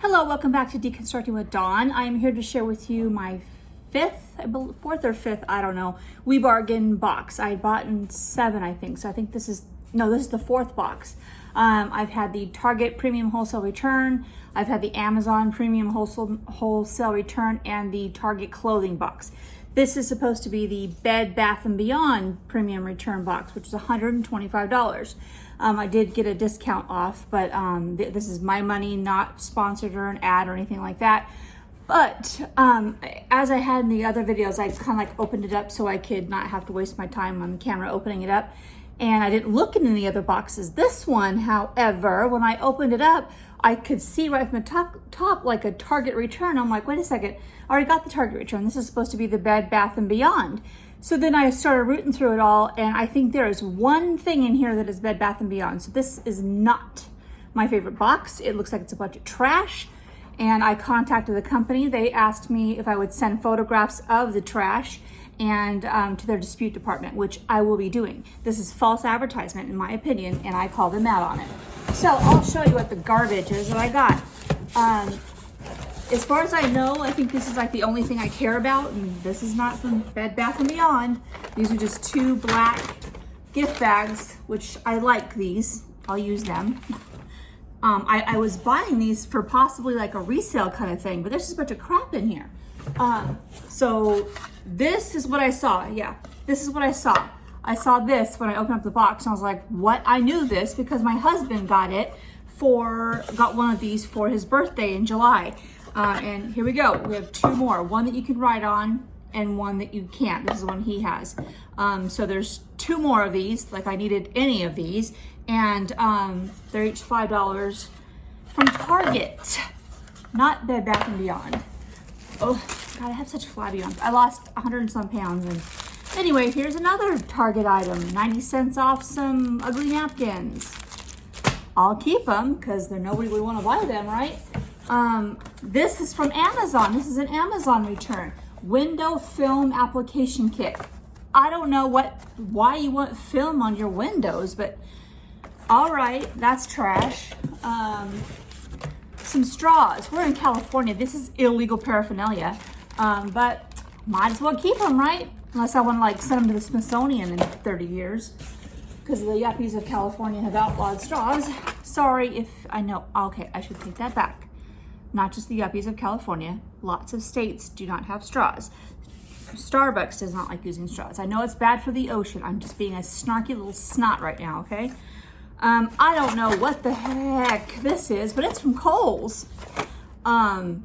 Hello, welcome back to Deconstructing with Dawn. I am here to share with you my fourth or fifth, I don't know, WiBargain box. I bought in 7, I think. So I think this is the fourth box. I've had the Target Premium Wholesale Return. I've had the Amazon Premium Wholesale Return and the Target Clothing Box. This is supposed to be the Bed Bath & Beyond Premium Return Box, which is $125. I did get a discount off, but this is my money, not sponsored or an ad or anything like that. But as I had in the other videos, I kind of like opened it up so I could not have to waste my time on the camera opening it up. And I didn't look in any other boxes. This one, however, when I opened it up, I could see right from the top like a Target return. I'm like, wait a second, I already got the Target return. This is supposed to be the Bed Bath & Beyond. So then I started rooting through it all, and I think there is one thing in here that is Bed Bath & Beyond. So this is not my favorite box. It looks like it's a bunch of trash. And I contacted the company. They asked me if I would send photographs of the trash and to their dispute department, which I will be doing. This is false advertisement, in my opinion, and I call them out on it. So I'll show you what the garbage is that I got. As far as I know, I think this is like the only thing I care about, and this is not from Bed Bath & Beyond. These are just 2 black gift bags, which I like these. I'll use them. I was buying these for possibly like a resale kind of thing, but there's just a bunch of crap in here. So this is what I saw. Yeah, this is what I saw. I saw this when I opened up the box, and I was like, what? I knew this because my husband got one of these for his birthday in July. And here we go. We have 2 more. One that you can write on and one that you can't. This is the one he has. So there's 2 more of these, like I needed any of these. And they're each $5 from Target, not Bed Bath & Beyond. Oh, God, I have such flabby arms. I lost 100 and some pounds. And anyway, here's another Target item. 90 cents off some ugly napkins. I'll keep them because nobody would want to buy them, right? This is from Amazon. This is an Amazon return. Window film application kit. I don't know why you want film on your windows, but all right, that's trash. Some straws. We're in California. This is illegal paraphernalia, but might as well keep them, right? Unless I want to like send them to the Smithsonian in 30 years. Because the yuppies of California have outlawed straws. Sorry if I know. Okay, I should take that back. Not just the yuppies of California. Lots of states do not have straws. Starbucks does not like using straws. I know it's bad for the ocean. I'm just being a snarky little snot right now, okay? I don't know what the heck this is, but it's from Kohl's. No,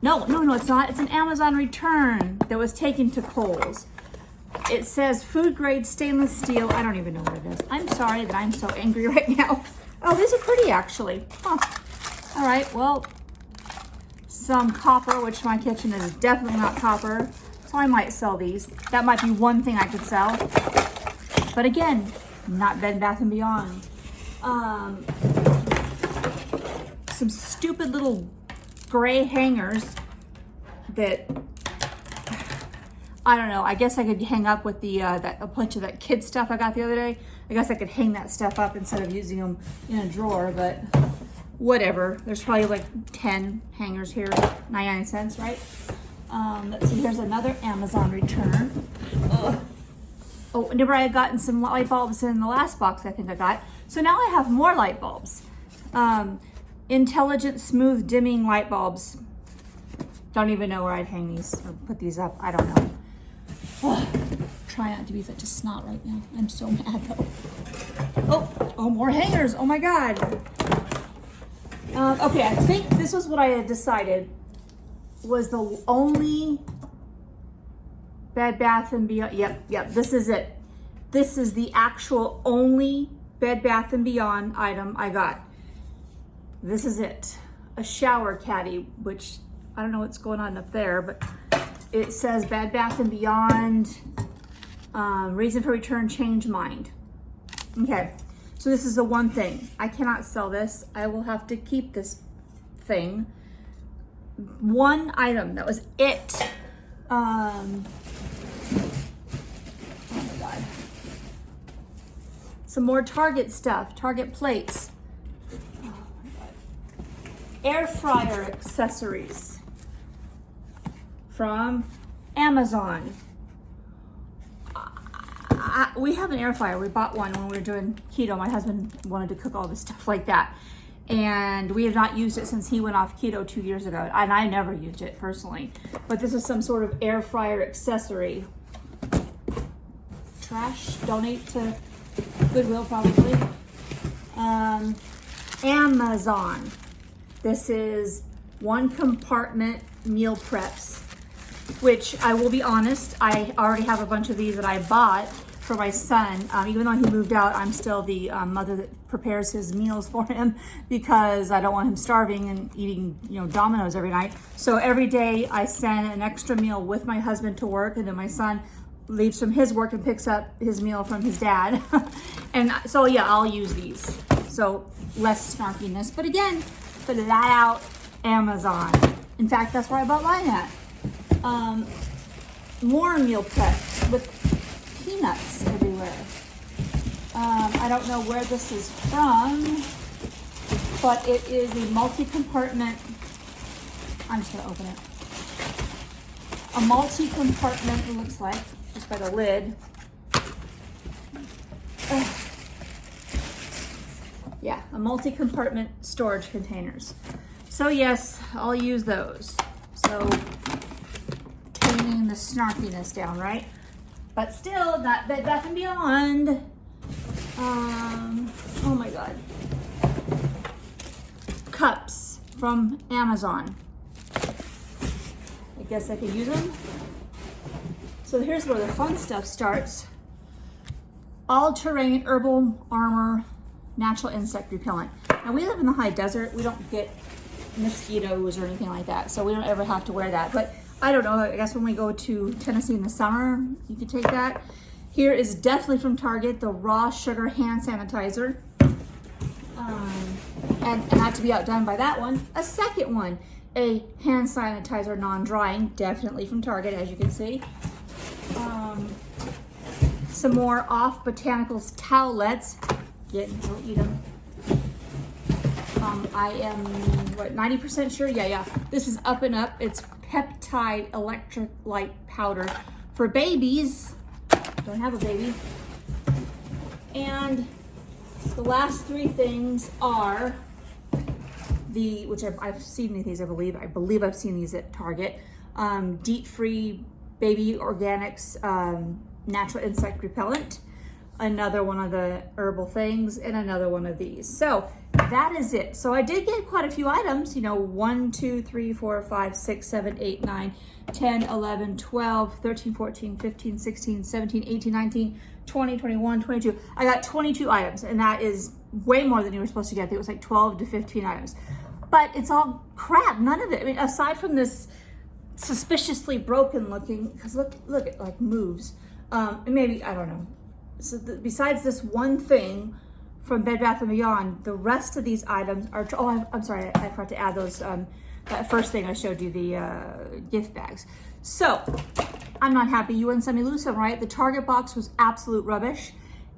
it's not. It's an Amazon return that was taken to Kohl's. It says food grade stainless steel. I don't even know what it is. I'm sorry that I'm so angry right now. Oh, these are pretty actually. Huh. All right, well, some copper, which my kitchen is definitely not copper. So I might sell these. That might be one thing I could sell. But again, not Bed Bath & Beyond. Some stupid little gray hangers that I don't know. I guess I could hang up with the a bunch of that kid stuff I got the other day. I guess I could hang that stuff up instead of using them in a drawer, but whatever. There's probably like 10 hangers here, 99 cents, right? Let's see, here's another Amazon return. Ugh. Oh, remember I had gotten some light bulbs in the last box I think I got. So now I have more light bulbs. Intelligent smooth dimming light bulbs. Don't even know where I'd hang these or put these up. I don't know. Oh, try not to be such a snot right now. I'm so mad though. Oh, more hangers. Oh my God. Okay, I think this was what I had decided was the only Bed Bath & Beyond. Yep, this is it. This is the actual only Bed Bath & Beyond item I got. This is it. A shower caddy, which I don't know what's going on up there, but it says Bed Bath & Beyond, reason for return, change mind. Okay, so this is the one thing. I cannot sell this. I will have to keep this thing. One item, that was it. Oh my God. Some more Target stuff, Target plates. Oh my God. air fryer accessories from Amazon. We have an air fryer. We bought one when we were doing keto. My husband wanted to cook all this stuff like that. And we have not used it since he went off keto 2 years ago. And I never used it personally. But this is some sort of air fryer accessory. Trash, donate to Goodwill probably. Amazon. This is one compartment meal preps, which I will be honest, I already have a bunch of these that I bought for my son. Even though he moved out, I'm still the mother that prepares his meals for him because I don't want him starving and eating, Domino's every night. So every day I send an extra meal with my husband to work, and then my son leaves from his work and picks up his meal from his dad. And so yeah, I'll use these. So less snarkiness, but again, flat out Amazon. In fact, that's where I bought mine at. More meal prep with peanuts everywhere. I don't know where this is from, but it is a multi-compartment. I'm just gonna open it. A multi-compartment, it looks like, just by the lid. Yeah, a multi-compartment storage containers. So yes, I'll use those. So taming the snarkiness down, right? But still, not Bed Bath & Beyond. Oh my God. Cups from Amazon. I guess I could use them. So here's where the fun stuff starts. All-terrain herbal armor, natural insect repellent. Now we live in the high desert. We don't get mosquitoes or anything like that, so we don't ever have to wear that. But I don't know, I guess when we go to Tennessee in the summer, you could take that. Here is definitely from Target, the raw sugar hand sanitizer. And not to be outdone by that one, a second one, a hand sanitizer non-drying, definitely from Target, as you can see. Some more Off Botanicals towelettes. Don't eat them. I am, 90% sure? Yeah. This is Up and Up. It's peptide electrolyte powder for babies. Don't have a baby. And the last three things are which I've seen these, I believe I've seen these at Target. DEET-free baby organics natural insect repellent. Another one of the herbal things, and another one of these. So that is it. So I did get quite a few items, 1, 2, 3, 4, 5, 6, 7, 8, 9, 10, 11, 12, 13, 14, 15, 16, 17, 18, 19, 20, 21, 22. I got 22 items, and that is way more than you were supposed to get. I think it was like 12 to 15 items. But it's all crap, none of it. Aside from this suspiciously broken looking, because look, it like moves. Maybe, I don't know. So besides this one thing from Bed Bath & Beyond, the rest of these items are, I'm sorry, I forgot to add those, that first thing I showed you, the gift bags. So, I'm not happy. You wouldn't send me loose one, right? The Target box was absolute rubbish.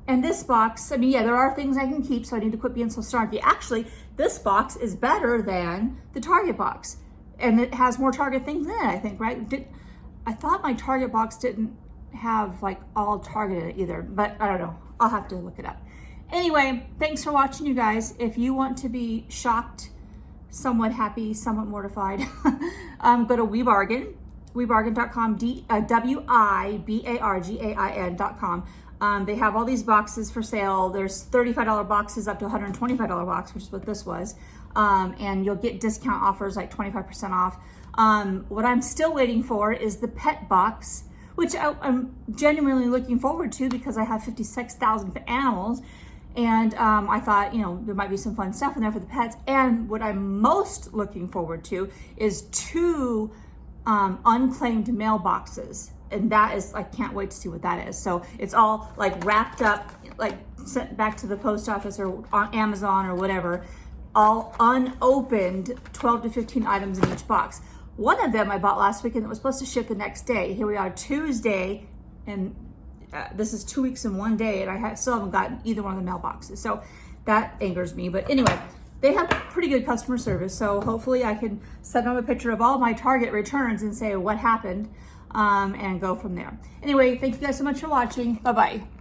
And this box, yeah, there are things I can keep, so I need to quit being so snarky. Actually, this box is better than the Target box. And it has more Target things in it, I think, right? I thought my Target box didn't have like all Target in it either, but I don't know. I'll have to look it up. Anyway, thanks for watching, you guys. If you want to be shocked, somewhat happy, somewhat mortified, go to WiBargain, WiBargain.com, WiBargain.com. They have all these boxes for sale. There's $35 boxes up to $125 box, which is what this was. And you'll get discount offers like 25% off. What I'm still waiting for is the pet box, which I'm genuinely looking forward to because I have 56,000 animals. And I thought, there might be some fun stuff in there for the pets. And what I'm most looking forward to is 2 unclaimed mailboxes. And that is, I can't wait to see what that is. So it's all like wrapped up, like sent back to the post office or on Amazon or whatever, all unopened, 12 to 15 items in each box. One of them I bought last week and it was supposed to ship the next day. Here we are Tuesday, and this is 2 weeks in one day, and I still haven't gotten either one of the mailboxes. So that angers me. But anyway, they have pretty good customer service. So hopefully I can send them a picture of all my Target returns and say what happened and go from there. Anyway, thank you guys so much for watching. Bye-bye.